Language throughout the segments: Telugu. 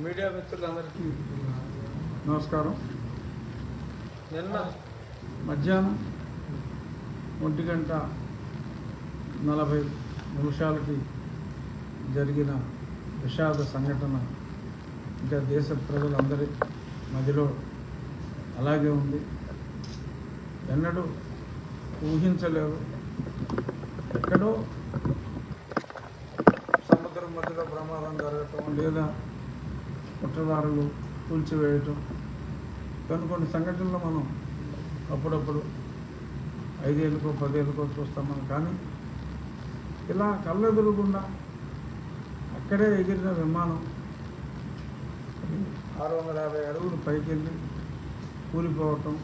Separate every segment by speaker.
Speaker 1: మీడియా మిత్రులందరికీ
Speaker 2: నమస్కారం.
Speaker 1: నిన్న
Speaker 2: మధ్యాహ్నం 1:40 జరిగిన విషాద సంఘటన ఇంకా దేశ ప్రజలందరి మధ్యలో అలాగే ఉంది. ఎన్నడూ ఊహించలేరు. ఎక్కడో సముద్రం మధ్యలో ప్రమాదం జరగటం లేదా కుట్రదారులు కూల్చివేయటం కొన్ని సంఘటనలు మనం అప్పుడప్పుడు 5 ఏళ్ళకో 10 ఏళ్ళకో చూస్తాం. కానీ ఇలా కళ్ళెదురుగుండా అక్కడే ఎగిరిన విమానం 650 అడుగులు పైకి వెళ్ళి కూలిపోవటం,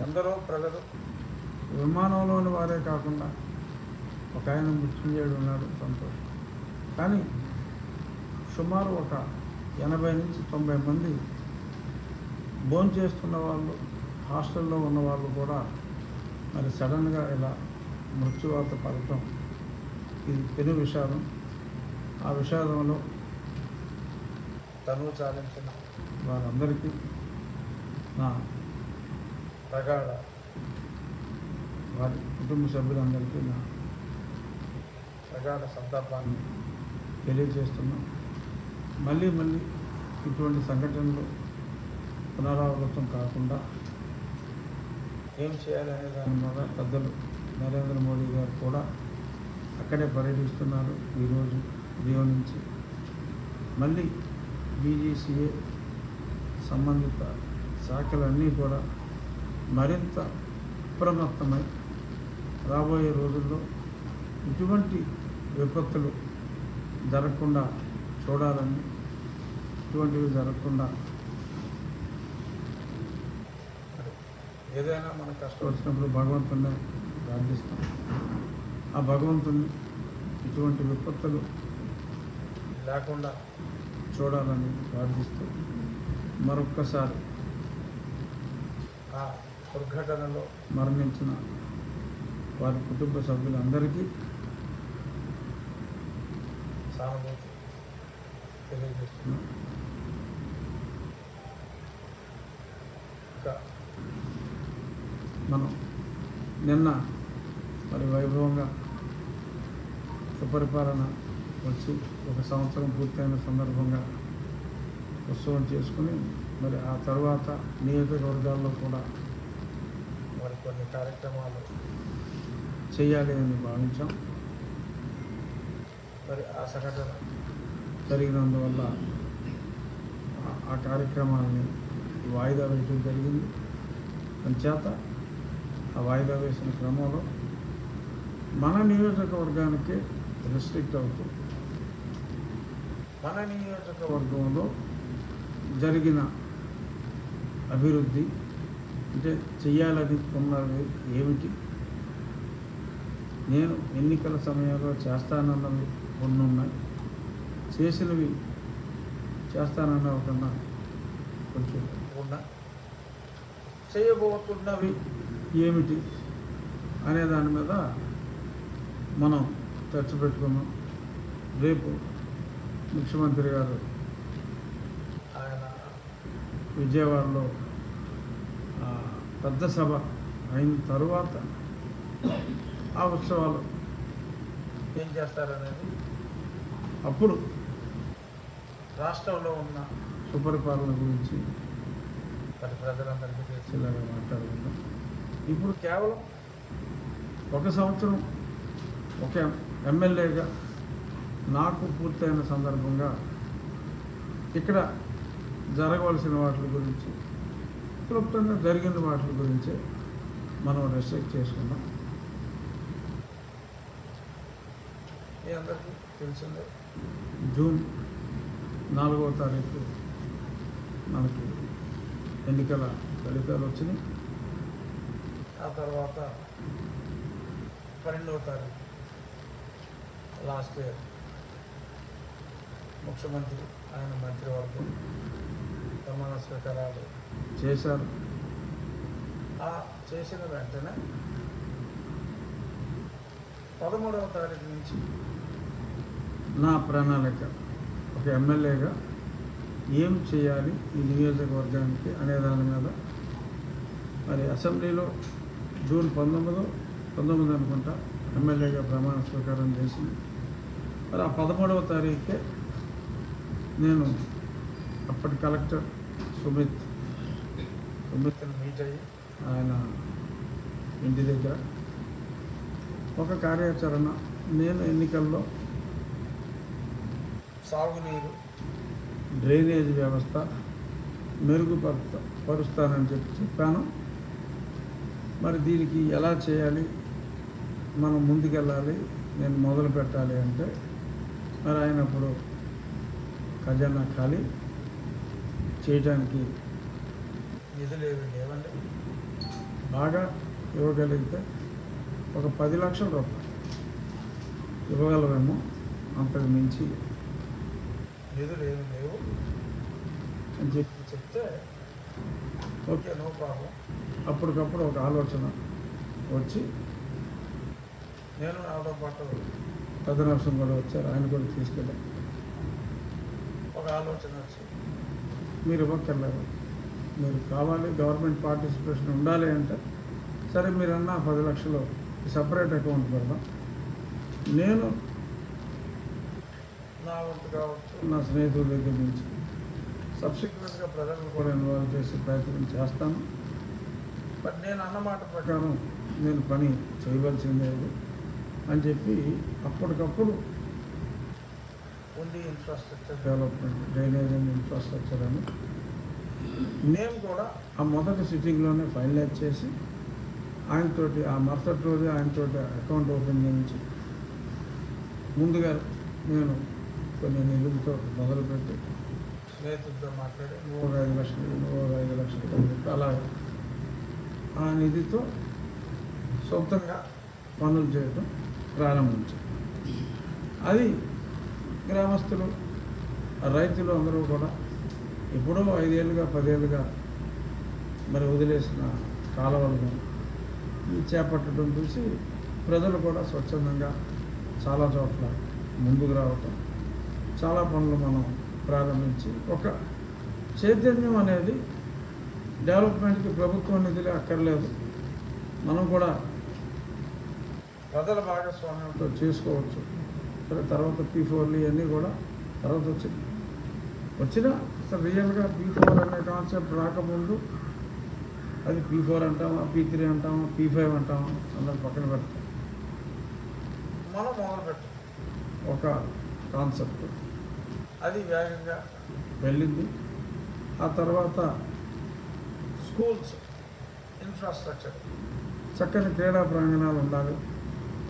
Speaker 2: ఎందరో ప్రజలు విమానంలోని వారే కాకుండా ఒక ఆయన మృత్యుంజయుడు ఉన్నాడు, సంతోషం. కానీ సుమారు ఒక 80 నుంచి 90 మంది భోంచేస్తున్న వాళ్ళు, హాస్టల్లో ఉన్న వాళ్ళు కూడా మరి సడన్గా ఇలా మృత్యువాత పడటం ఇది పెను విషాదం. ఆ విషాదంలో తనువు చాలించిన వారందరికీ నా ప్రగాఢ, వారి కుటుంబ సభ్యులందరికీ నా ప్రగాఢ సంతాపాన్ని తెలియజేస్తున్నాం. మళ్ళీ ఇటువంటి సంఘటనలు పునరావృతం కాకుండా ఏం చేయాలనే దాని మీద పెద్దలు నరేంద్ర మోడీ గారు కూడా అక్కడే పర్యటిస్తున్నారు. ఈరోజు రియో నుంచి మళ్ళీ BGCA సంబంధిత శాఖలన్నీ కూడా మరింత అప్రమత్తమై రాబోయే రోజుల్లో ఇటువంటి విపత్తులు జరగకుండా చూడాలని, ఇటువంటివి జరగకుండా ఏదైనా మనకు కష్టం వచ్చినప్పుడు భగవంతుని ప్రార్థిస్తాం. ఆ భగవంతుని ఇటువంటి విపత్తులు లేకుండా చూడాలని ప్రార్థిస్తూ మరొక్కసారి ఆ దుర్ఘటనలో మరణించిన వారి కుటుంబ సభ్యులందరికీ సానుభూతి తెలియజేస్తున్నాం. ఇంకా మనం నిన్న మరి వైభవంగా సుపరిపాలన వచ్చి 1 సంవత్సరం పూర్తయిన సందర్భంగా ఉత్సవం చేసుకుని మరి ఆ తర్వాత నియోజకవర్గాల్లో కూడా మరి కొన్ని కార్యక్రమాలు చేయాలి అని భావించాం. మరి ఆ సంఘటన జరిగినందువల్ల ఆ కార్యక్రమాలని వాయిదా వేయడం జరిగింది. అంచేత ఆ వాయిదా వేసిన క్రమంలో మన నియోజకవర్గానికే రెస్ట్రిక్ట్ అవుతూ మన నియోజకవర్గంలో జరిగిన అభివృద్ధి అంటే చెయ్యాలని ఉన్నది ఏమిటి, నేను ఎన్నికల సమయంలో చేస్తానన్నవి కొన్ని ఉన్నాయి, చేసినవి చేస్తానన్నవి కన్నా కొంచెం ఉన్న చేయబోతున్నవి ఏమిటి అనే దాని మీద మనం చర్చ పెట్టుకున్నాం. రేపు ముఖ్యమంత్రి గారు ఆయన విజయవాడలో పెద్ద సభ అయిన తరువాత ఆ ఉత్సవాలు ఏం చేస్తారనేది అప్పుడు రాష్ట్రంలో ఉన్న సుపరిపాలన గురించి మరి ప్రజలందరికీ తెలిసేలాగా మాట్లాడుకుందాం. ఇప్పుడు కేవలం 1 సంవత్సరం ఒక ఎమ్మెల్యేగా నాకు పూర్తయిన సందర్భంగా ఇక్కడ జరగవలసిన వాటి గురించి, క్లుప్తంగా జరిగిన వాటి గురించే మనం రెస్ట్రిక్ట్ చేసుకున్నాం. మీ అందరికీ తెలిసిందే, జూన్ 4వ తారీఖు మనకి ఎన్నికల ఫలితాలు వచ్చినాయి. ఆ తర్వాత 12వ తారీఖు లాస్ట్ ఇయర్ ముఖ్యమంత్రి ఆయన మంత్రివర్గం ప్రమాణ స్వీకారాలు చేశారు. ఆ చేసిన వెంటనే 13వ తారీఖు నుంచి నా ప్రణాళిక ఒక ఎమ్మెల్యేగా ఏం చేయాలి ఈ నియోజకవర్గానికి అనే దాని మీద మరి అసెంబ్లీలో జూన్ 19 అనుకుంటా ఎమ్మెల్యేగా ప్రమాణ స్వీకారం చేసింది. మరి ఆ 13వ తారీఖే నేను అప్పటి కలెక్టర్ సుమిత్ని మీట్ అయ్యి ఆయన ఇంటి దగ్గర ఒక కార్యాచరణ, నేను ఎన్నికల్లో సాగునీరు డ్రైనేజ్ వ్యవస్థ మెరుగుపరుస్తానని చెప్పాను. మరి దీనికి ఎలా చేయాలి, మనం ముందుకెళ్ళాలి, నేను మొదలు పెట్టాలి అంటే మరి ఆయన అప్పుడు ఖజానా ఖాళీ చేయడానికి నిధులు ఏవి లేవండి. బాగా ఇవ్వగలిగితే ఒక 10 లక్షల రూపాయలు ఇవ్వగలమేమో, అంతకు మించి నిధులు ఏమి లేవు అని చెప్తే ఓకే నో ప్రాబ్లం. అప్పటికప్పుడు ఒక ఆలోచన వచ్చి నేను నాతో పాటు పెద్దనరసం కూడా వచ్చారు, ఆయన కూడా తీసుకెళ్ళాం. ఒక ఆలోచన వచ్చి మీరు ఇవ్వక్కర్లేదు, మీరు కావాలి గవర్నమెంట్ పార్టిసిపేషన్ ఉండాలి అంటే సరే మీరన్నా 10 లక్షలు సపరేట్ అకౌంట్ పెడదాం, నేను నా వంతు కావచ్చు నా స్నేహితుల దగ్గర నుంచి సబ్సిక్వెంట్గా ప్రజలను కూడా ఇన్వాల్వ్ చేసే ప్రయత్నం చేస్తాను. బట్ నేను అన్నమాట ప్రకారం నేను పని చేయవలసిందే అని చెప్పి అప్పటికప్పుడు ఉండి infrastructure development, drainage and infrastructure అని నేను కూడా ఆ మొదటి సిట్టింగ్లోనే ఫైనలైజ్ చేసి ఆయనతోటి ఆ మరుసటి రోజు ఆయనతోటి అకౌంట్ ఓపెన్ చేయించి ముందుగా నేను కొన్ని నిధులతో మొదలుపెట్టి స్నేహితులతో మాట్లాడి 5 లక్షలు అని చెప్పి అలాగే ఆ నిధితో సొంతంగా పనులు చేయడం ప్రారంభించారు. అది గ్రామస్తులు రైతులు అందరూ కూడా ఎప్పుడో 5 ఏళ్ళుగా 10 ఏళ్ళుగా మరి వదిలేసిన కాలువలను చేపట్టడం చూసి ప్రజలు కూడా స్వచ్ఛందంగా చాలా చోట్ల ముందుకు రావటం, చాలా పనులు మనం ప్రారంభించి ఒక చైతన్యం అనేది డెవలప్మెంట్కి ప్రభుత్వం నిధులే అక్కర్లేదు, మనం కూడా ప్రజల భాగస్వామ్యంతో చేసుకోవచ్చు. సరే తర్వాత P4లు ఇవన్నీ కూడా తర్వాత వచ్చినా అసలు రియల్గా P4 అనే కాన్సెప్ట్ రాకముందు అది P4 అంటామా, P3 అంటామా, P5 అంటామా అందరం పక్కన పెడతాం. మనం మొదలుపెట్టాం ఒక కాన్సెప్ట్, అది వేగంగా వెళ్ళింది. ఆ తర్వాత స్కూల్స్ ఇన్ఫ్రాస్ట్రక్చర్, చక్కని క్రీడా ప్రాంగణాలు ఉండాలి.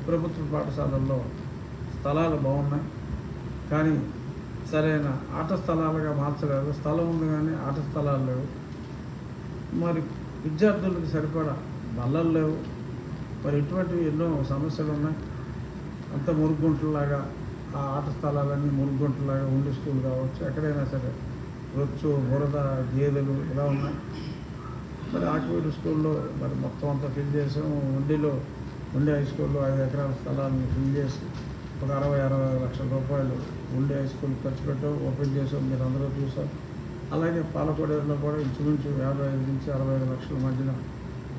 Speaker 2: ప్రభుత్వ పాఠశాలల్లో స్థలాలు బాగున్నాయి కానీ సరైన ఆట స్థలాలుగా మార్చలేదు. స్థలం ఉంది కానీ ఆట స్థలాలు లేవు. మరి విద్యార్థులకు సరిపడా బల్లలు లేవు. మరి ఇటువంటివి ఎన్నో సమస్యలు ఉన్నాయి. అంత మురుగుంటలాగా ఆ ఆట స్థలాలన్నీ మురుగుంటలాగా ఉండి స్కూల్ కావచ్చు, ఎక్కడైనా సరే రొచ్చు, బురద, గేదెలు ఇలా ఉన్నాయి. మరి ఆకివీడు స్కూల్లో మరి మొత్తం అంతా ఫిల్ చేసాము. ఉండి హై స్కూల్లో 5 ఎకరాల స్థలాన్ని ఫిల్ చేసి ఒక 60-65 లక్షల రూపాయలు ఉండి హై స్కూల్ ఖర్చు పెట్టాం, ఓపెన్ చేసాం, మీరు అందరూ చూసారు. అలాగే పాలకోడేరులో కూడా ఇంచుమించు 55 నుంచి 65 లక్షల మధ్యన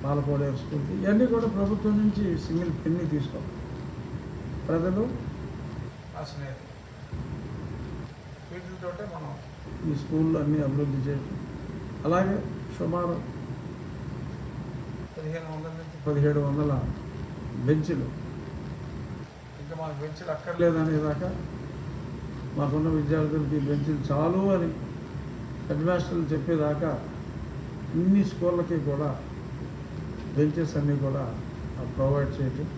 Speaker 2: పాలకోడేరు స్కూల్కి, ఇవన్నీ కూడా ప్రభుత్వం నుంచి సింగిల్ పెన్నీ తీసుకోం. ప్రజలు ఆ స్నేహితులు వీటితోటే మనం ఈ స్కూళ్ళు అన్నీ అభివృద్ధి చేయటం. అలాగే సుమారు 1500 నుంచి 1700 బెంచులు, ఇంకా మాకు బెంచులు అక్కర్లేదనేదాకా మాకున్న విద్యార్థులకి బెంచులు చాలు అని హెడ్ మాస్టర్లు చెప్పేదాకా ఇన్ని స్కూళ్ళకి కూడా బెంచెస్ అన్నీ కూడా ప్రొవైడ్ చేయటం,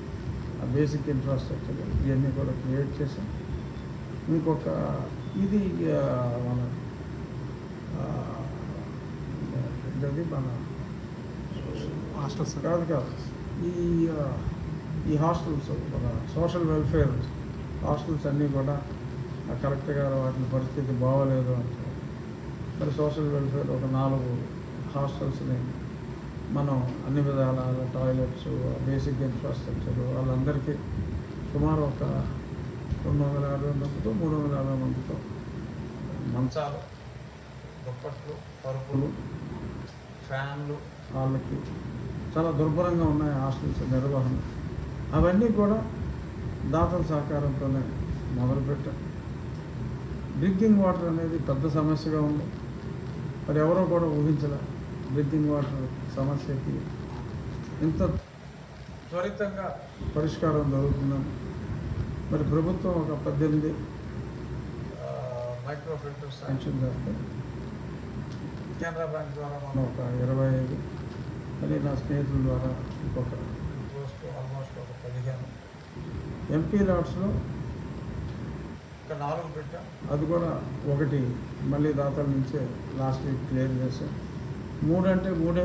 Speaker 2: ఆ బేసిక్ ఇన్ఫ్రాస్ట్రక్చర్ ఇవన్నీ కూడా క్రియేట్ చేసాం. ఇంకొక ఇది మన ఇది మన హాస్టల్స్ కాదు ఈ హాస్టల్స్ మన సోషల్ వెల్ఫేర్ హాస్టల్స్ అన్నీ కూడా కరెక్ట్ గారు వాటి పరిస్థితి బాగోలేదు అంటే మరి సోషల్ వెల్ఫేర్ ఒక 4 హాస్టల్స్ని మనం అన్ని విధాల టాయిలెట్స్, బేసిక్ ఇన్ఫ్రాస్ట్రక్చర్ వాళ్ళందరికీ సుమారు ఒక 250 మందితో 350 మందితో మంచాలు దుప్పట్లు, పరుపులు, ఫ్యాన్లు వాళ్ళకి చాలా దుర్భరంగా ఉన్నాయి హాస్టల్స్ నిర్వహణ. అవన్నీ కూడా దాతల సహకారంతోనే మొదలుపెట్టాం. డ్రింకింగ్ వాటర్ అనేది పెద్ద సమస్యగా ఉంది. మరి ఎవరో కూడా ఊహించలే డ్రింకింగ్ వాటర్ సమస్యకి ఇంత త్వరితంగా పరిష్కారం జరుగుతుందని. మరి ప్రభుత్వం ఒక 18 మైక్రో ఫిల్టర్స్ శాంక్షన్ చేస్తే కెనరా బ్యాంక్ ద్వారా మనం ఒక 25, అని నా స్నేహితుల ద్వారా ఇంకొక ఆల్మోస్ట్ ఒక 15 ఎంపీ లాట్స్లో ఒక 4 పెట్టాం. అది కూడా ఒకటి మళ్ళీ దాతల నుంచే లాస్ట్ వీక్ క్లియర్ చేసాం. 3 అంటే 3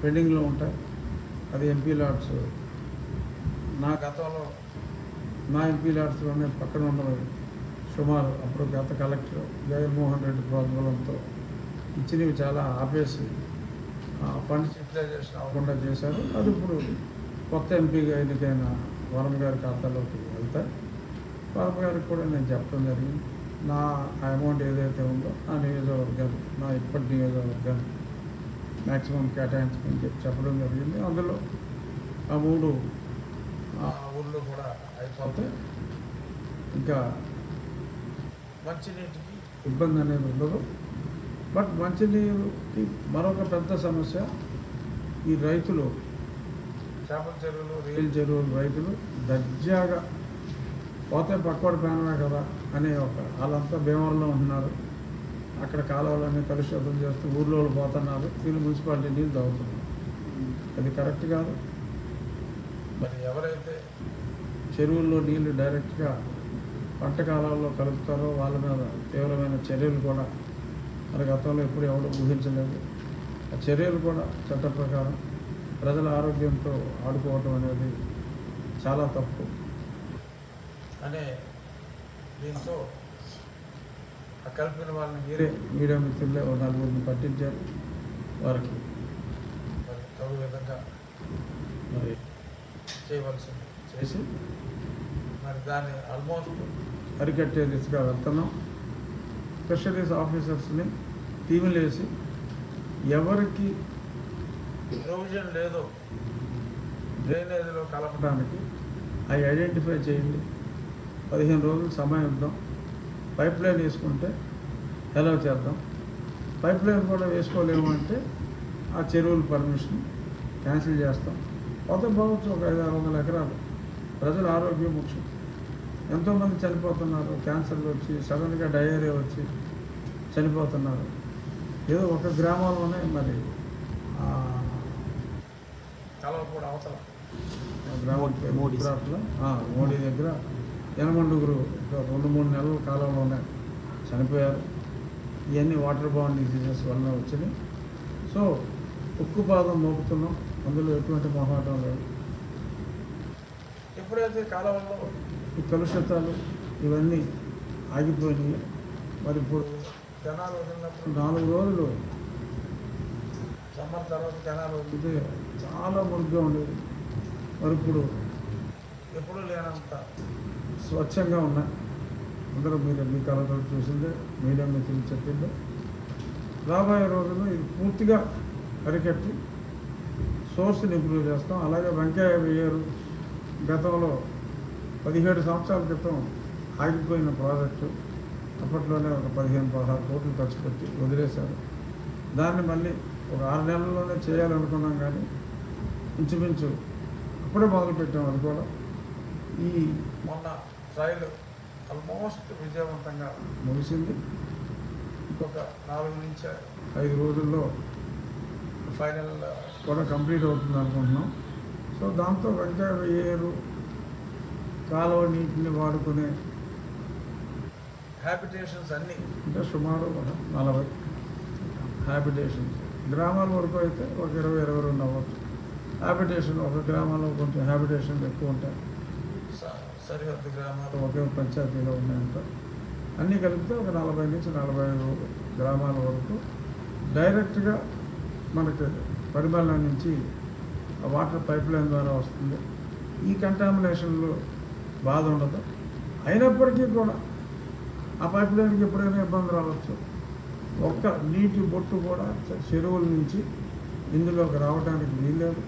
Speaker 2: పెండింగ్లో ఉంటాయి. అది ఎంపీ లాట్స్. నా గతంలో నా ఎంపీ లాట్స్లోనే పక్కన ఉన్నవి సుమారు అప్పుడు గత కలెక్టర్ జగన్మోహన్ రెడ్డి ప్రోద్బలంతో ఇచ్చినవి చాలా ఆపేసి ఫండ్స్ యూటిలైజేషన్ అవ్వకుండా చేశారు. అది ఇప్పుడు కొత్త ఎంపీగా ఎన్నికైన వరం గారి ఖాతాలోకి వెళ్తాయి. వరం గారికి కూడా నేను చెప్పడం జరిగింది. నా అమౌంట్ ఏదైతే ఉందో ఆ నియోజకవర్గాన్ని, నా ఇప్పటి నియోజకవర్గాన్ని మ్యాక్సిమం కేటాయించమని చెప్పడం జరిగింది. అందులో ఆ 3 ఊళ్ళో కూడా అయిపోతే ఇంకా మంచినీటికి ఇబ్బంది అనేది ఉండదు. బట్ మంచినీరుకి మరొక పెద్ద సమస్య ఈ రైతులు, చేపల చెరువులు, రియల్ చెరువులు రైతులు దర్జాగా పోతే పక్కవాడు ప్రాణమే కదా అనే వాళ్ళంతా భీమవరంలో ఉంటున్నారు. అక్కడ కాలువలన్నీ కలుషితం చేస్తూ ఊర్లో పోతున్నారు. వీళ్ళు మున్సిపాలిటీ నీళ్ళు తాగుతున్నారు. అది కరెక్ట్ కాదు. మరి ఎవరైతే చెరువుల్లో నీళ్లు డైరెక్ట్గా పంట కాలాల్లో కలుపుతారో వాళ్ళ మీద తీవ్రమైన చర్యలు కూడా మరి గతంలో ఎప్పుడు ఎవరు ఊహించలేదు. ఆ చర్యలు కూడా చట్ట ప్రకారం ప్రజల ఆరోగ్యంతో ఆడుకోవటం అనేది చాలా తప్పు అనే దీంతో ఆ కలిపిన వాళ్ళని మీడియా మిత్రులే 4 పట్టించారు. వారికి మరి తగు విధంగా మరి చేయవలసింది చేసి మరి దాన్ని ఆల్మోస్ట్ అరికట్టే దిశగా వెళ్తున్నాం. స్పెషలిస్ట్ ఆఫీసర్స్ని టీములు వేసి ఎవరికి ప్రొవిజన్ లేదో డ్రైనేజీలో కలపడానికి అవి ఐడెంటిఫై చేయండి. 15 రోజులు సమయం ఇద్దాం. పైప్ లైన్ వేసుకుంటే ఎలా చేద్దాం. పైప్ లైన్ కూడా వేసుకోలేము అంటే ఆ చెరువుల పర్మిషన్ క్యాన్సిల్ చేస్తాం. కొత్త బావచ్చు ఒక 500-600 ఎకరాలు. ప్రజల ఆరోగ్యం ముఖ్యం. ఎంతోమంది చనిపోతున్నారు. క్యాన్సర్లు వచ్చి సడన్గా డయేరియా వచ్చి చనిపోతున్నారు. ఏదో ఒక గ్రామంలోనే మరి కలవకూడ అవతల గ్రామం గుజరాత్లో మోడీ దగ్గర 8 2-3 నెలల కాలంలోనే చనిపోయారు. ఇవన్నీ వాటర్ బాండ్ డిసీజెస్ వల్ల వచ్చినాయి. సో ఉక్కుపాదం మోపుతున్నాం. అందులో ఎటువంటి మొహాటం లేదు. ఎప్పుడైతే కాలంలో ఈ కలుషితాలు ఇవన్నీ ఆగిపోయినాయి. మరి ఇప్పుడు కెనాల్ వదిలినప్పుడు 4 రోజులు సమ్మర్ తర్వాత కెనాల్ వదిలితే చాలా మురుగ్గా ఉండేది. మరి ఇప్పుడు ఎప్పుడూ లేనంత స్వచ్ఛంగా ఉన్నాయి. అందరూ మీరు మీ కళతో చూసిందే, మీడియా మిత్రులు చెప్పిందే. రాబోయే రోజుల్లో ఇది పూర్తిగా అరికట్టి సోర్స్ని ఇంప్రూవ్ చేస్తాం. అలాగే వెంకయ్య వేయరు గతంలో 17 సంవత్సరాల క్రితం ఆగిపోయిన ప్రాజెక్టు అప్పట్లోనే ఒక 15-16 కోట్లు ఖర్చు పెట్టి వదిలేశారు. దాన్ని మళ్ళీ ఒక 6 నెలల్లోనే చేయాలనుకున్నాం, కానీ ఇంచుమించు అప్పుడే మొదలుపెట్టాం. అది కూడా ఈ మొన్న ట్రయల్ ఆల్మోస్ట్ విజయవంతంగా ముగిసింది. ఇంకొక 4 నుంచి 5 రోజుల్లో ఫైనల్ కూడా కంప్లీట్ అవుతుంది అనుకుంటున్నాం. సో దాంతో వెంకయ్య వేయరు కాలువ నీటిని వాడుకునే హ్యాబిటేషన్స్ అన్నీ అంటే సుమారు 40 హ్యాబిటేషన్స్. గ్రామాల వరకు అయితే ఒక 20-22 అవ్వచ్చు. హ్యాబిటేషన్ ఒక గ్రామంలో కొంచెం హ్యాబిటేషన్ ఎక్కువ ఉంటాయి. సరిహద్దు గ్రామాలు ఒకే పంచాయతీలో ఉన్నాయంట. అన్నీ కలిపితే ఒక 40 నుంచి 45 గ్రామాల వరకు డైరెక్ట్గా మనకి పరిమళ నుంచి వాటర్ పైప్ లైన్ ద్వారా వస్తుంది. ఈ కంటామినేషన్లో బాధ ఉండదు. అయినప్పటికీ కూడా ఆ పైప్ లైన్కి ఎప్పుడైనా ఇబ్బంది రావచ్చు. ఒక్క నీటి బొట్టు కూడా చెరువుల నుంచి ఇందులోకి రావడానికి వీల్లేదు.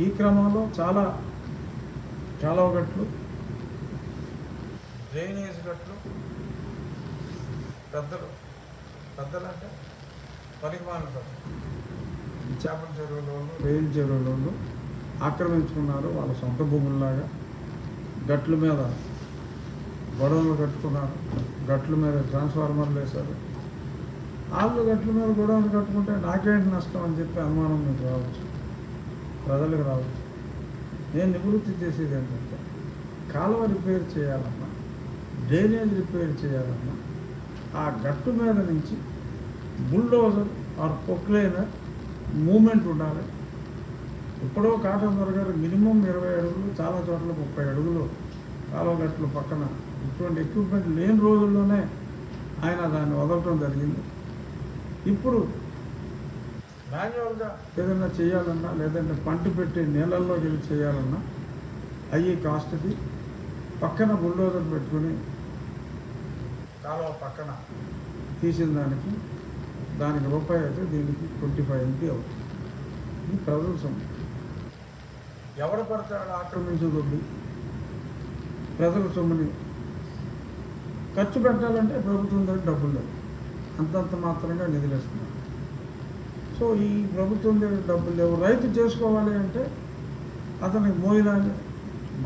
Speaker 2: ఈ క్రమంలో చాలా కాలువ గట్లు, డ్రైనేజ్ గట్లు పెద్దలంటే పరిమాణం చేపల చెరువులోళ్ళు, రైలు చెరువులోళ్ళు ఆక్రమించుకున్నారు వాళ్ళ సొంత భూముల్లాగా. గట్ల మీద గొడవలు కట్టుకున్నారు, గట్ల మీద ట్రాన్స్ఫార్మర్లు వేశారు. వాళ్ళు గట్ల మీద గొడవలు కట్టుకుంటే నాకేంటి నష్టం అని చెప్పి అనుమానం మీకు రావచ్చు, ప్రజలకు రావచ్చు. నేను నివృత్తి చేసేది ఏంటంటే కాలువ రిపేర్ చేయాలన్నా, డ్రైనేజ్ రిపేర్ చేయాలన్నా ఆ గట్టు మీద నుంచి బుల్డోజర్ ఆర్ పొక్లైనర్ మూమెంట్ ఉండాలి. ఎప్పుడో కాటన్ గారు మినిమం 20 అడుగులు, చాలా చోట్ల 30 అడుగులు కాలువ గట్లు పక్కన ఇటువంటి ఎక్విప్మెంట్ లేని రోజుల్లోనే ఆయన దాన్ని వదలటం జరిగింది. ఇప్పుడు మాన్యువల్గా ఏదైనా చేయాలన్నా, లేదంటే పంట పెట్టి నీళ్ళల్లోకి వెళ్ళి చేయాలన్నా అయ్యి కాస్ట్ది. పక్కన బుల్డోజర్ పెట్టుకుని కాలువ పక్కన తీసిన దానికి రూపాయి అయితే దీనికి 25 MP అవుతుంది. ఇది ప్రజల సొమ్ము. ఎవరు పడతాడు ఆక్రమించదొద్దు. ప్రజల సొమ్ముని ఖర్చు పెట్టాలంటే ప్రభుత్వం దగ్గర డబ్బులు లేవు, అంతంత మాత్రంగా నిధులేస్తున్నారు. సో ఈ ప్రభుత్వం దగ్గర డబ్బులు లేవు. రైతు చేసుకోవాలి అంటే అతనికి మోయడానికి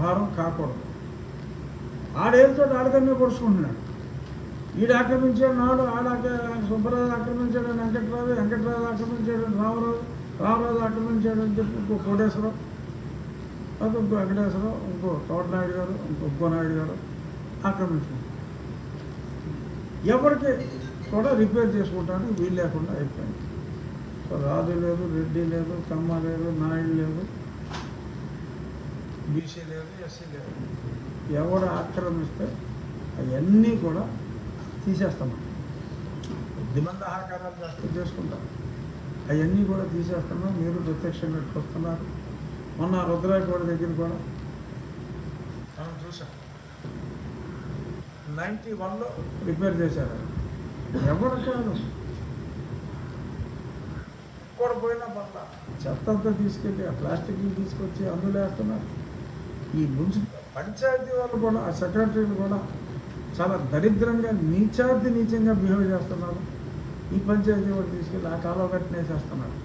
Speaker 2: భారం కాకూడదు. ఆడేళ్ళతో ఆడదన్నే పొడుచుకుంటున్నాడు. ఈడు ఆక్రమించాడు, నాడు సుబ్బరాజు ఆక్రమించాడు, వెంకటరాజు ఆక్రమించాడు, రామరాజు ఆక్రమించాడు అని చెప్పి ఇంకో కోటేశ్వరం, అది ఇంకో వెంకటేశ్వరం, ఇంకో తోటనాయుడు గారు, ఇంకో నాయుడు గారు ఆక్రమించారు. ఎవరికి కూడా రిపేర్ చేసుకుంటానికి వీలు లేకుండా అయిపోయింది. సో రాజు లేదు, రెడ్డి లేదు, కమ్మ లేదు, నాయుడు లేదు, బీసీ లేదు, ఎస్సీ లేదు. ఎవరు ఆక్రమిస్తే అవన్నీ కూడా తీసేస్తున్నాం. కొద్దిమంది ఆహాకారాలు చేసుకుంటారు, అవన్నీ కూడా తీసేస్తున్నాం. మీరు ప్రత్యక్షంగా వస్తున్నారు. మొన్న రుద్రాయకోట దగ్గర కూడా మనం చూసాం, 91లో రిపేర్ చేశారు. ఎవరు కాదు, కూడా పోయినా పట్ల చెత్త అంతా తీసుకెళ్ళి ఆ ప్లాస్టిక్ని తీసుకొచ్చి అందులో వేస్తున్నారు. ఈ పంచాయతీ వాళ్ళు కూడా, ఆ సెక్రటరీలు కూడా చాలా దరిద్రంగా నీచంగా బిహేవ్ చేస్తున్నారు. ఈ పంచాయతీ వాళ్ళు తీసుకెళ్ళి ఆ కాలువ కట్టినేసేస్తున్నారు.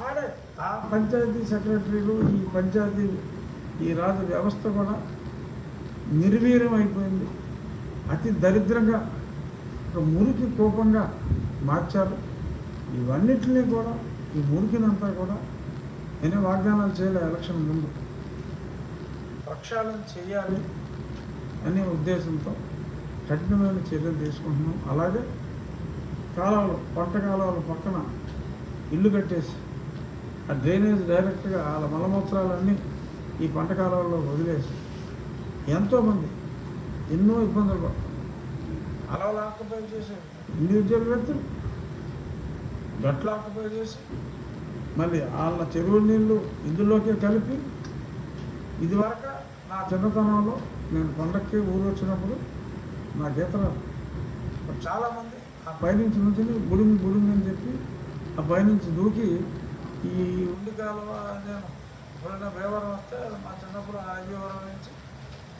Speaker 2: ఆడే ఆ పంచాయతీ సెక్రటరీలు, ఈ రాజు వ్యవస్థ కూడా నిర్వీర్యం అయిపోయింది. అతి దరిద్రంగా మురికి కోపంగా మార్చారు. ఇవన్నిటినీ కూడా, ఈ మురికినంతా కూడా నేనే వాగ్దానాలు చేయలే. ఎలక్షన్ ముందు ప్రక్షాళన చేయాలి అనే ఉద్దేశంతో కఠినమైన చర్యలు తీసుకుంటున్నాం. అలాగే కాలువలు, పంట కాలువల పక్కన ఇల్లు కట్టేసి ఆ డ్రైనేజ్ డైరెక్ట్గా వాళ్ళ మలమూత్రాలన్నీ ఈ పంట కాలువల్లో వదిలేసి ఎంతోమంది ఎన్నో ఇబ్బందులు పడతారు. అలవలు ఆక్యుపై చేసి ఇండివిజువల్ వ్యక్తులు గట్లు ఆక్యుపై చేసి మళ్ళీ వాళ్ళ చెరువు నీళ్ళు ఇందులోకే కలిపి, ఇదివరకు నా చిన్నతనంలో నేను పండక్కి ఊరు వచ్చినప్పుడు నా గీతలు చాలామంది ఆ పైనుంచి గుడిమి అని చెప్పి ఆ పైనుంచి దూకి ఈ ఉండి కాలువ, నేను ఎప్పుడైనా భీవరం వస్తే మా చిన్నప్పుడు ఆ భీవరం నుంచి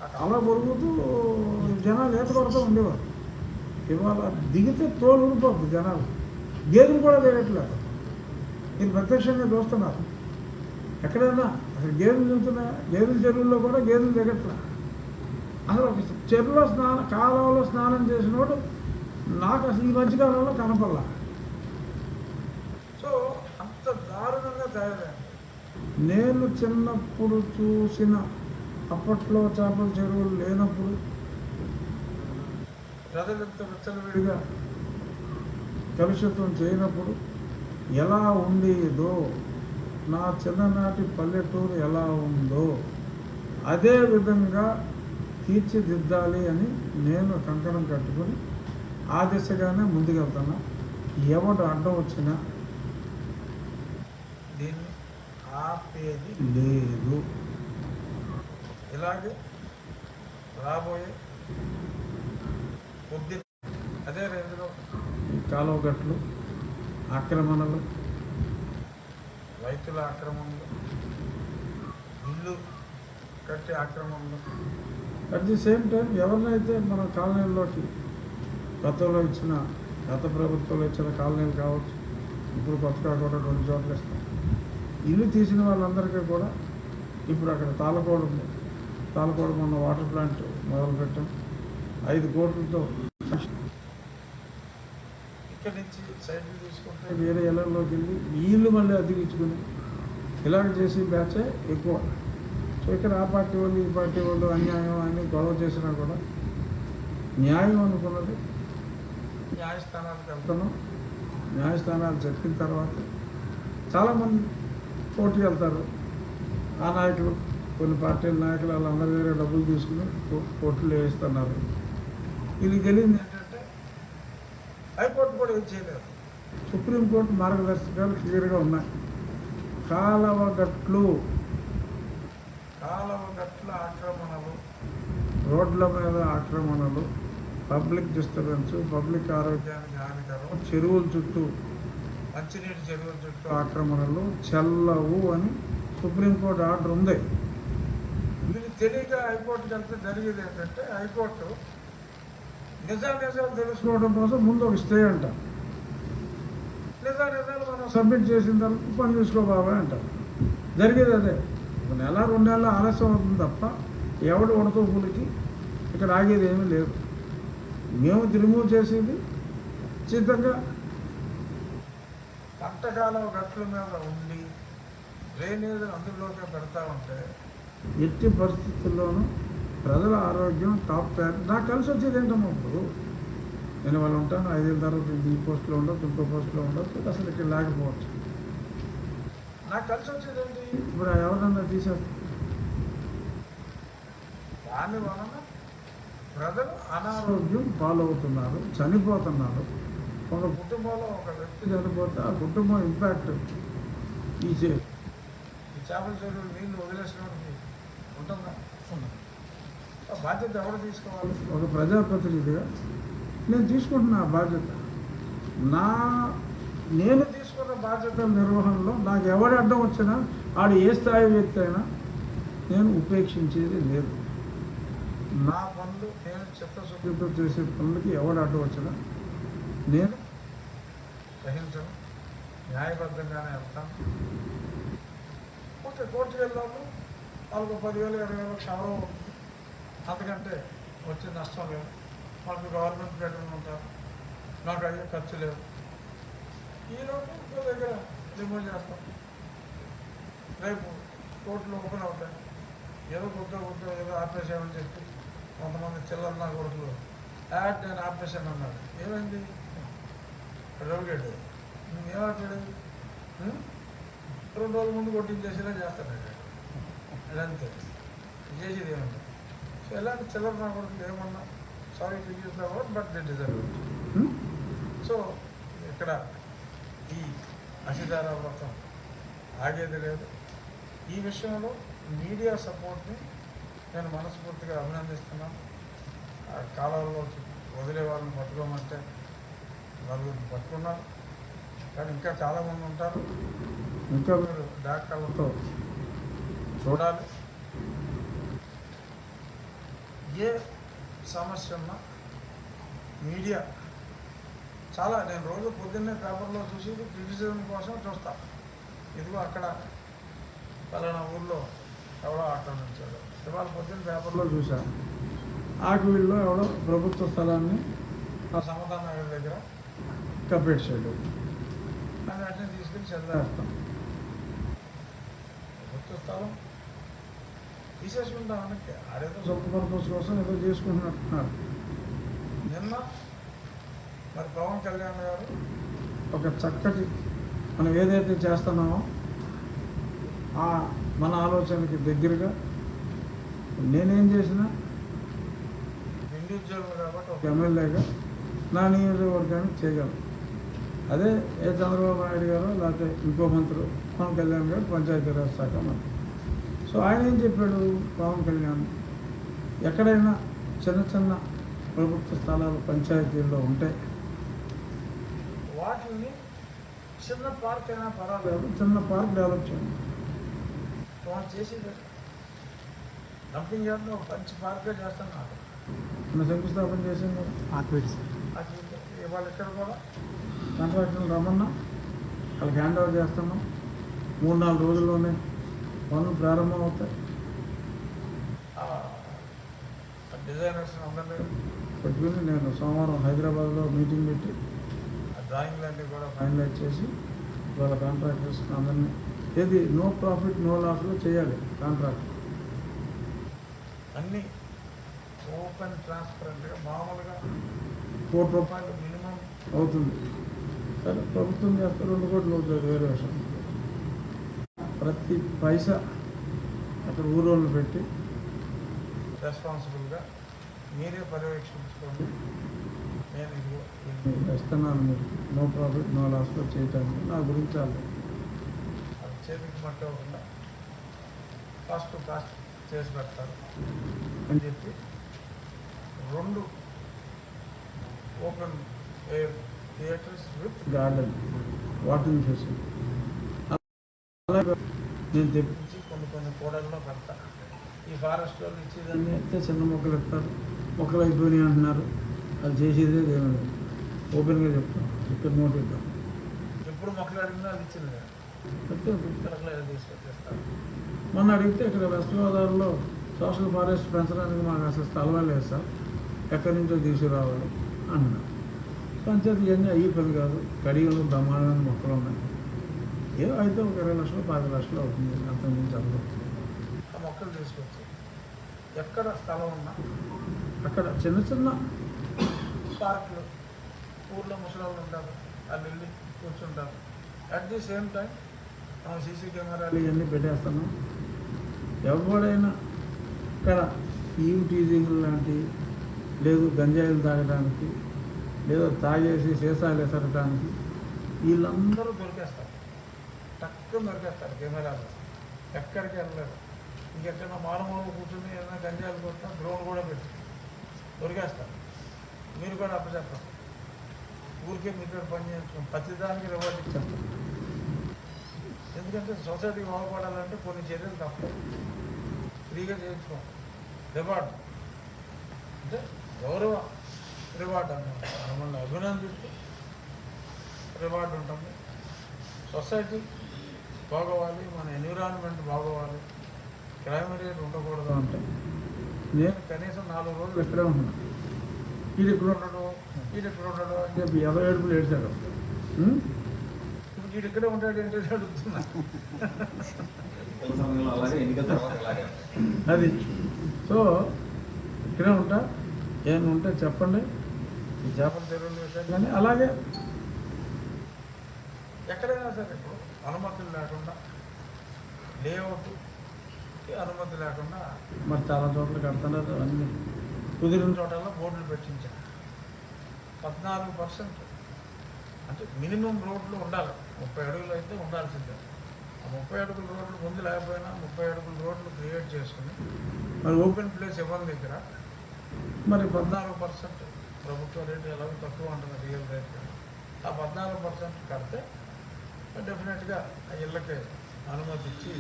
Speaker 2: ఆ కాలువ పొరుగుతూ జనాలు ఈత పడుతూ ఉండేవారు. ఇవాళ దిగితే తోలు ఊడిపోద్ది జనాలు. గేదెలు కూడా దిగట్లేదు. మీరు ప్రత్యక్షంగా చూస్తున్నారు. ఎక్కడైనా అసలు గేదెలు దిగుతున్నాయా? గేదెల చెరువుల్లో కూడా గేదెలు దిగట్లా. అసలు ఒక చెరువులో కాలువలో స్నానం చేసినోడు నాకు అసలు ఈ మధ్యకాలంలో కనపడలా. సో అంత దారుణంగా తయారైంది. నేను చిన్నప్పుడు చూసిన, అప్పట్లో చేపల చెరువులు లేనప్పుడు ప్రజలంత విచ్చలవిడిగా కలుషితం చేయనప్పుడు ఎలా ఉండేదో, నా చిన్ననాటి పల్లెటూరు ఎలా ఉందో అదే విధంగా తీర్చిదిద్దాలి అని నేను కంకణం కట్టుకొని ఆ దిశగానే ముందుకెళ్తున్నా. ఎవడు అడ్డం వచ్చినా దీన్ని ఆపేది లేదు. ఇలాగే రాబోయే కొద్ది
Speaker 1: అదే రేంజ్లో
Speaker 2: ఈ కాలువ గట్లు ఆక్రమణలు,
Speaker 1: రైతుల ఆక్రమణలు, ఇల్లు కట్టి ఆక్రమణలు,
Speaker 2: అట్ ది సేమ్ టైం ఎవరినైతే మన కాలనీల్లోకి గతంలో ఇచ్చిన గత ప్రభుత్వంలో ఇచ్చిన కాలనీలు కావచ్చు, ఇప్పుడు కొత్తగా కూడా 2 చోట్ల ఇస్తాం. ఇల్లు తీసిన వాళ్ళందరికీ కూడా ఇప్పుడు అక్కడ తాళకోడ ఉంది. తాళకోడ మొన్న వాటర్ ప్లాంట్ మొదలుపెట్టాం. 5 కోట్లతో
Speaker 1: ఇక్కడి నుంచి సైడ్లు తీసుకుంటే
Speaker 2: వేరే ఇళ్లలోకి వెళ్ళి వీళ్ళు మళ్ళీ అద్దెకించుకుని ఇలాగ చేసి బ్యాచే ఎక్కువ. సో ఇక్కడ ఆ పార్టీ వాళ్ళు ఈ పార్టీ వాళ్ళు అన్యాయం అని గొడవ చేసినా కూడా న్యాయం అనుకున్నది
Speaker 1: న్యాయస్థానాలకు
Speaker 2: వెళ్తాను. న్యాయస్థానాలు చెప్పిన తర్వాత చాలామంది కోర్టుకి వెళ్తారు. ఆ నాయకులు, కొన్ని పార్టీల నాయకులు వాళ్ళందరి దగ్గర డబ్బులు తీసుకుని కోర్టులో వేస్తున్నారు. వీళ్ళకి తెలియదు ఏంటంటే హైకోర్టు కూడా ఏం చేయలేదు. సుప్రీంకోర్టు మార్గదర్శకాలు క్లియర్గా ఉన్నాయి. కాలువగట్ల ఆక్రమణలు, రోడ్ల మీద ఆక్రమణలు, పబ్లిక్ డిస్టర్బెన్స్, పబ్లిక్ ఆరోగ్యానికి హానికరం, చెరువుల చుట్టూ మంచినీటి చెరువుల చుట్టూ ఆక్రమణలు చెల్లవు అని సుప్రీంకోర్టు ఆర్డర్ ఉంది. వీళ్ళు తెలియక హైకోర్టుకి వెళ్తే జరిగేది ఏంటంటే హైకోర్టు నిజాలు తెలుసుకోవడం కోసం ముందు ఒక స్టే అంట. నిజాలు మనం సబ్మిట్ చేసిన తర్వాత పని చూసుకో బాబాయ్ అంటారు. జరిగేది అదే. 1 నెల 2 నెలలు ఆలస్యం అవుతుంది తప్ప ఎవడు ఉడతో పూలికి ఇక్కడ ఆగేది ఏమీ లేదు. మేము రిమూవ్ చేసేది ఖచ్చితంగా పంటకాలం గట్ల మీద ఉండి డ్రైనేజ్ అందులోకి పెడతా ఉంటే ఎట్టి పరిస్థితుల్లోనూ ప్రజల ఆరోగ్యం టాప్ ప్రయారిటీ. నాకు కలిసి వచ్చేది ఏంటమ్మా, ఇప్పుడు నేను వాళ్ళు ఉంటాను 5 ఏళ్ళ తర్వాత ఈ పోస్టులో ఉండదు, ఇంకో పోస్టులో ఉండదు, అసలు ఇక్కడ లేకపోవచ్చు. నాకు కలిసి వచ్చేది ఏంటి, ఇప్పుడు ఎవరన్నా తీసేస్తారు. దాని వలన ప్రజలు అనారోగ్యం పాలవుతున్నారు, చనిపోతున్నారు. ఒక కుటుంబంలో ఒక వ్యక్తి చనిపోతే ఆ కుటుంబం ఇంపాక్ట్ ఈ చేపల చెరువులు నీళ్ళు వదిలేసినోడికి ఉంటుందా? ఆ బాధ్యత ఎవరు తీసుకోవాలి? ఒక ప్రజాప్రతినిధిగా నేను తీసుకుంటున్నా ఆ బాధ్యత. నేను తీసుకున్న బాధ్యతల నిర్వహణలో నాకు ఎవరి అడ్డం వచ్చినా ఆడు ఏ స్థాయి వ్యక్తి అయినా నేను ఉపేక్షించేది లేదు. నా పనులు నేను చిత్తశుద్ధితో చేసే పనులకి ఎవరు అడ్డం వచ్చినా నేను గ్రహించను, న్యాయబద్ధంగానే వెళ్తాను. ఓకే, కోర్టుకు వెళ్ళాము, వాళ్ళకు 10,000 20,000 క్షవరం, అంతకంటే వచ్చే నష్టం లేదు. మనకు గవర్నమెంట్ పెట్టడం ఉంటారు, నాకు అయ్యే ఖర్చు లేదు. ఈరోజు ఇంకో దగ్గర రిమూవ్ చేస్తాం, రేపు కోర్టులు ఓపెన్ అవుతాయి. ఏదో కొత్త ఏదో ఆపరేషన్ చెప్పి కొంతమంది చిల్లర నా కొడుకులు నేను ఆపరేషన్ అన్నాడు. ఏమైంది? రవిగడ్డ నువ్వేమాడు 2 రోజుల ముందు కొట్టించేసేలా చేస్తాడు. అదంతే చేసేది ఏమన్నా. సో ఎలాంటి చిల్లర నా కొడుకులు ఏమన్నా sorry to use the word but they deserve. So ఇక్కడ ఈ అసిధార వ్రతం ఆగేది లేదు. ఈ విషయంలో మీడియా సపోర్ట్ని నేను మనస్ఫూర్తిగా అభినందిస్తున్నాను. ఆ కాలంలో వదిలే వాళ్ళని పట్టుకోమంటే నలుగురిని పట్టుకున్నారు, కానీ ఇంకా చాలామంది ఉంటారు. ఇంకా మీరు డాక్టర్లతో చూడాలి. ఏ సమస్య ఉన్నా మీడియా చాలా, నేను రోజు పొద్దున్నే పేపర్లో చూసి క్రిటిసిజం కోసం చూస్తాను. ఇదిగో అక్కడ పలానా ఊళ్ళో ఎవడో ఆక్రమించాడు, ఇవాళ పొద్దున్న పేపర్లో చూశాను. ఆకువీళ్ళలో ఎవడో ప్రభుత్వ స్థలాన్ని ఆ సమతా నగర్ దగ్గర కప్పేసాడు అని వెంటనే తీసుకెళ్ళి చదివేస్తాం. ప్రభుత్వ స్థలం తీసేసుకుంటాం అంటే ఆడేదో సొంత పర్పస్ కోసం ఏదో చేసుకుంటున్నట్టున్నారు. నిన్న మరి పవన్ కళ్యాణ్ గారు ఒక చక్కటి మనం ఏదైతే చేస్తున్నామో మన ఆలోచనకి దగ్గరగా నేనేం చేసినా ఇండివిజువల్ కాబట్టి ఒక ఎమ్మెల్యేగా నా నియోజకవర్గానికి చేయగలను. అదే ఏ చంద్రబాబు నాయుడు గారు లేకపోతే ఇంకో మంత్రులు పవన్ కళ్యాణ్ గారు పంచాయతీరాజ్ శాఖ మంత్రి. సో ఆయన ఏం చెప్పాడు పవన్ కళ్యాణ్, ఎక్కడైనా చిన్న చిన్న ప్రభుత్వ స్థలాలు పంచాయతీల్లో ఉంటాయి.
Speaker 1: వాటిని చిన్న పార్క్ అయినా పర్వాలేదు,
Speaker 2: చిన్న పార్క్ డెవలప్ చేయండి.
Speaker 1: వాళ్ళు చేసేది డంపింగ్ యార్డ్లో ఒక మంచి పార్కే చేస్తున్నారు.
Speaker 2: మన శంకుస్థాపన చేసింది
Speaker 1: అది ఇవాళ ఇక్కడ కూడా
Speaker 2: కాంట్రాక్టర్లు రమ్మన్నా వాళ్ళకి హ్యాండ్ ఓవర్ చేస్తున్నాం. 3-4 రోజుల్లోనే పనులు ప్రారంభం అవుతాయి.
Speaker 1: డిజైనర్స్ అందరినీ
Speaker 2: పెట్టుకుని నేను సోమవారం హైదరాబాద్లో మీటింగ్ పెట్టి
Speaker 1: డ్రాయింగ్ అన్నీ కూడా
Speaker 2: ఫైనలైజ్ చేసి వాళ్ళ కాంట్రాక్టర్స్ అందరినీ ఏది నో ప్రాఫిట్ నో లాస్లో చేయాలి. కాంట్రాక్ట్
Speaker 1: అన్నీ ఓపెన్ ట్రాన్స్పరెంట్గా మామూలుగా
Speaker 2: ₹1 కోటి
Speaker 1: రూపాయలు మినిమం
Speaker 2: అవుతుంది. సరే ప్రభుత్వం చేస్తే 2 కోట్లు అవుతుంది, వేరే విషయం. ప్రతి పైసా అక్కడ ఊరోళ్ళు పెట్టి
Speaker 1: రెస్పాన్సిబుల్గా మీరే పర్యవేక్షించుకోండి. నేను ఇదిగో
Speaker 2: ఇస్తున్నాను మీరు నో ప్రాఫిట్ నో లాస్లో చేయటానికి నా గురించి వాళ్ళు
Speaker 1: అది చేతికి మట్టి అవ్వకుండా కాస్ట్ చేసి పెడతారు అని చెప్పి 2 open air theatres with
Speaker 2: garden walking facility అలాగే నేను
Speaker 1: తెప్పించి కొన్ని కూడల్లో పెడతాను. ఈ ఫారెస్ట్ వాళ్ళు ఇచ్చేదాన్ని
Speaker 2: అయితే చిన్న మొక్కలు ఇస్తారు, మొక్కలు అయిపోయినాయి అంటున్నారు. అది చేసేదే ఏమీ లేదు. ఓపెన్గా చెప్తాం, ఇక్కడ నోట్ ఇద్దాం.
Speaker 1: ఎప్పుడు మొక్కలు అడిగినా అది ఇచ్చింది కదా,
Speaker 2: అయితే
Speaker 1: ఇక్కడలో తీసుకొచ్చేస్తారు.
Speaker 2: మొన్న అడిగితే ఇక్కడ వెస్ట్ గోదావరిలో సోషల్ ఫారెస్ట్ పెంచడానికి మాకు అసలు స్థలం లేదు సార్, ఎక్కడి నుంచో తీసుకురావాలి అంటున్నారు. పంచాయతీ ఇవన్నీ అయ్యి పని కాదు. కడిగలు బ్రహ్మాండమైన మొక్కలు ఉన్నాయి. ఏదో అయితే ఒక 20 లక్షలు 10 లక్షలు అవుతుంది, అంతకుమించి అందరూ
Speaker 1: ఆ మొక్కలు తీసుకొచ్చి ఎక్కడ స్థలం ఉన్నా
Speaker 2: అక్కడ చిన్న చిన్న
Speaker 1: పార్కులు, ఊర్లో ముసలాళ్ళు ఉంటారు, వాళ్ళు వెళ్ళి కూర్చుంటారు. అట్ ది సేమ్ టైం మనం సీసీ కెమెరాలు
Speaker 2: ఇవన్నీ పెట్టేస్తున్నాం. ఎవడైనా ఇక్కడ ఈవ్ టీజింగ్ లాంటి లేదు గంజాయిలు తాగడానికి లేదా తాగేసి సీసాలు ఎసరడానికి వీళ్ళందరూ
Speaker 1: దొరికేస్తారు, తక్కువ దొరికేస్తారు. కెమెరాలు ఎక్కడికి వెళ్ళలేదు. ఇంకెక్కడైనా మారుమూల కూర్చుని ఏదైనా గంజాయిలు కొట్టినా డ్రోన్ కూడా పెట్టి దొరికేస్తారు. మీరు కూడా అప్పచెప్పండి. ఊరికే మీరు పని చేయించుకోండి, ప్రతిదానికి రివార్డ్ ఇచ్చేస్తారు. ఎందుకంటే సొసైటీ బాగుపడాలంటే కొన్ని చర్యలు తప్పవు. ఫ్రీగా చేయించుకోండి. రివార్డ్ అంటే గౌరవ రివార్డ్ అన్నమాట. మమ్మల్ని అభినందిస్తూ రివార్డ్ ఉంటుంది. సొసైటీ బాగోవాలి, మన ఎన్విరాన్మెంట్ బాగోవాలి, క్రైమ్ రేట్ ఉండకూడదు అంటే నేను కనీసం 4 రోజులు ఇక్కడే ఉంటున్నాను. వీడు ఇక్కడ ఉండడు అని చెప్పి 50 ఏడుపులు ఏడ్చాడు. ఇప్పుడు వీడు ఇక్కడే ఉంటాడు ఏంటంటే అడుగుతున్నా. అది సో ఇక్కడే ఉంటా. ఏమైనా ఉంటే చెప్పండి. ఈ చేపల చెరువుల విషయం కానీ అలాగే ఎక్కడైనా సరే ఇప్పుడు అనుమతులు లేకుండా లేఅవుట్కి అనుమతి లేకుండా మరి చాలా చోట్ల కడుతున్నారు. అన్ని కుదిరిన చోటల్లో బోర్డులు పెట్టించారు. 14% అంటే మినిమం రోడ్లు ఉండాలి. 30 అడుగులు అయితే ఉండాల్సిందే. ఆ 30 అడుగుల రోడ్లు ముందు లేకపోయినా 30 అడుగుల రోడ్లు క్రియేట్ చేసుకుని మరి ఓపెన్ ప్లేస్ ఇవ్వని దగ్గర మరి 14% ప్రభుత్వ రేటు ఎలాగో తక్కువ ఉంటుంది రియల్ రేట్. ఆ 14% కడితే డెఫినెట్గా ఆ ఇళ్ళకి అనుమతి ఇచ్చి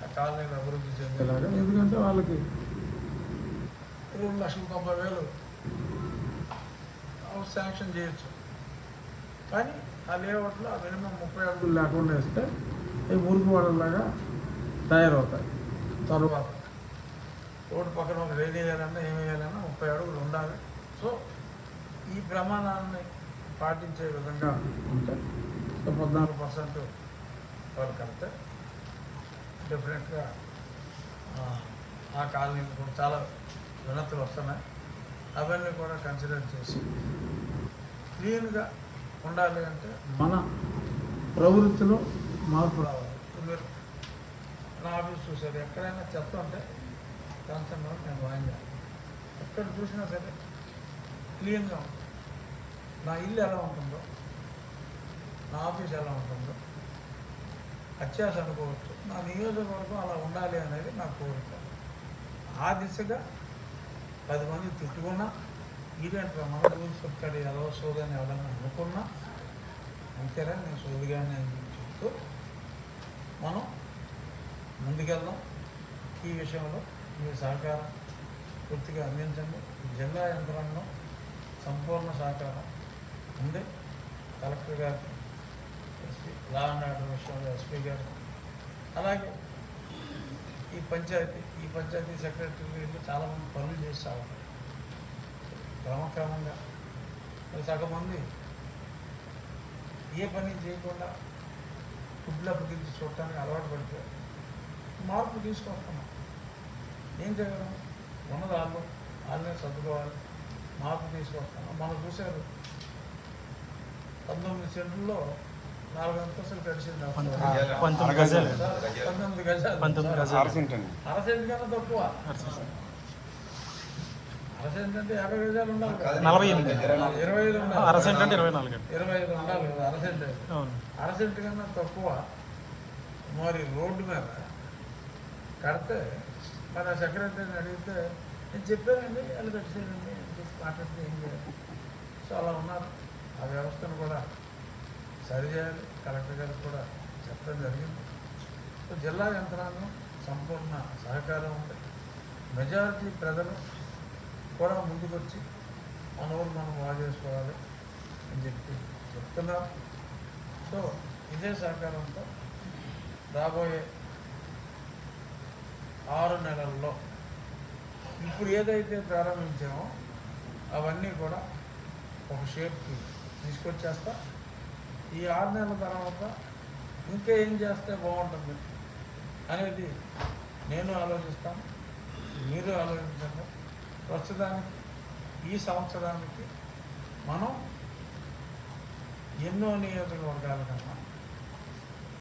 Speaker 1: ఆ కాలనీలు అభివృద్ధి చెందేలాగా. ఎందుకంటే వాళ్ళకి 2,90,000 శాంక్షన్ చేయొచ్చు. కానీ ఆ లేఅవుట్లో ఆ మినిమం 30 అడుగులు లేకుండా వేస్తే అవి మురికి వాడలాగా తయారవుతాయి. తరువాత రోడ్డు పక్కన ఒక రేడి వేయాలన్నా ఏమి వేయాలన్నా 30 అడుగులు ఉండాలి. సో ఈ ప్రమాణాన్ని పాటించే విధంగా ఉంటాయి. సో 14% వాళ్ళు కడితే డెఫినెట్గా ఆ కాలనీలు కూడా చాలా వినతులు వస్తున్నాయి. అవన్నీ కూడా కన్సిడర్ చేసి క్లీన్గా ఉండాలి అంటే మన ప్రవృత్తిలో మార్పు రావాలి. మీరు నా ఆఫీస్ చూసారు, ఎక్కడైనా చెత్త ఉంటే కన్సర్న్ నేను వాయించాలి. ఎక్కడ చూసినా సరే క్లీన్గా ఉంటుంది. నా ఇల్లు ఎలా ఉంటుందో, నా ఆఫీస్ ఎలా ఉంటుందో అత్యాశ అనుకోవచ్చు. నా నియోజకవర్గం అలా ఉండాలి అనేది నా కోరిక. ఆ దిశగా 10 మంది తిట్టుకున్నా ఇదేంటారా మన గురించి చెప్తాడు ఎలా సోదని ఎవరన్నా అనుకున్నా అంతేరా నేను సోదిగానే అని చెప్తూ మనం ముందుకెళ్దాం. ఈ విషయంలో మీ సహకారం పూర్తిగా అందించండి. జిల్లా యంత్రాంగం సంపూర్ణ సహకారం ఉంది. కలెక్టర్ గారు, ఎస్పీ, లా అండ్ ఆర్డర్ విషయంలో ఎస్పీ గారు, అలాగే ఈ పంచాయతీ సెక్రటరీలు చాలామంది పనులు చేసి సాగుతారు. క్రమక్రమంగా మరి సగం మంది ఏ పని చేయకుండా ఫుడ్లు అప్పగించి చూడటానికి అలవాటు పడిపోయారు. మార్పు తీసుకొస్తున్నాం. ఏం చేయగలం? ఉన్నది వాళ్ళనే సర్దుకోవాలి. మార్పు తీసుకొస్తున్నాం. మనం చూశారు 19 సెంట్లలో 4 అంతస్తులు కడిచింది.
Speaker 3: 19 గజాలు.
Speaker 1: 19 గజాలు. అరసెంట్ కన్నా తక్కువ. అరసెంట్ అంటే 50 గజాలు ఉండాలి. 25 ఉండాలి.
Speaker 3: అరసెంట్ అంటే 24.
Speaker 1: 25 ఉండాలి కదా అరసెంట్.
Speaker 3: అవును.
Speaker 1: అరసెంట్ కన్నా తక్కువ మరి రోడ్డు మీద కడితే మరి ఆ సెక్రటరీని అడిగితే నేను చెప్పానండి వాళ్ళు కట్టేసేయండి అని చెప్పి మాట్లాడితే ఏం చేయాలి? సో అలా ఉన్నారు. ఆ వ్యవస్థను కూడా సరిచేయాలి. కలెక్టర్ గారికి కూడా చెప్పడం జరిగింది. సో జిల్లా యంత్రాంగం సంపూర్ణ సహకారం ఉంది. మెజారిటీ ప్రజలు కూడా ముందుకొచ్చి మన ఊరు మనం బాగా చేసుకోవాలి అని చెప్పి చెప్తున్నారు. సో ఇదే సహకారంతో రాబోయే 6 నెలల్లో ఇప్పుడు ఏదైతే ప్రారంభించామో అవన్నీ కూడా ఒక షేప్కి తీసుకొచ్చేస్తా. ఈ 6 నెలల తర్వాత ఇంకా ఏం చేస్తే బాగుంటుంది అనేది నేను ఆలోచిస్తాను, మీరు ఆలోచించండి. ప్రస్తుతానికి ఈ సంవత్సరానికి మనం ఎన్నో నియోజకవర్గాల కన్నా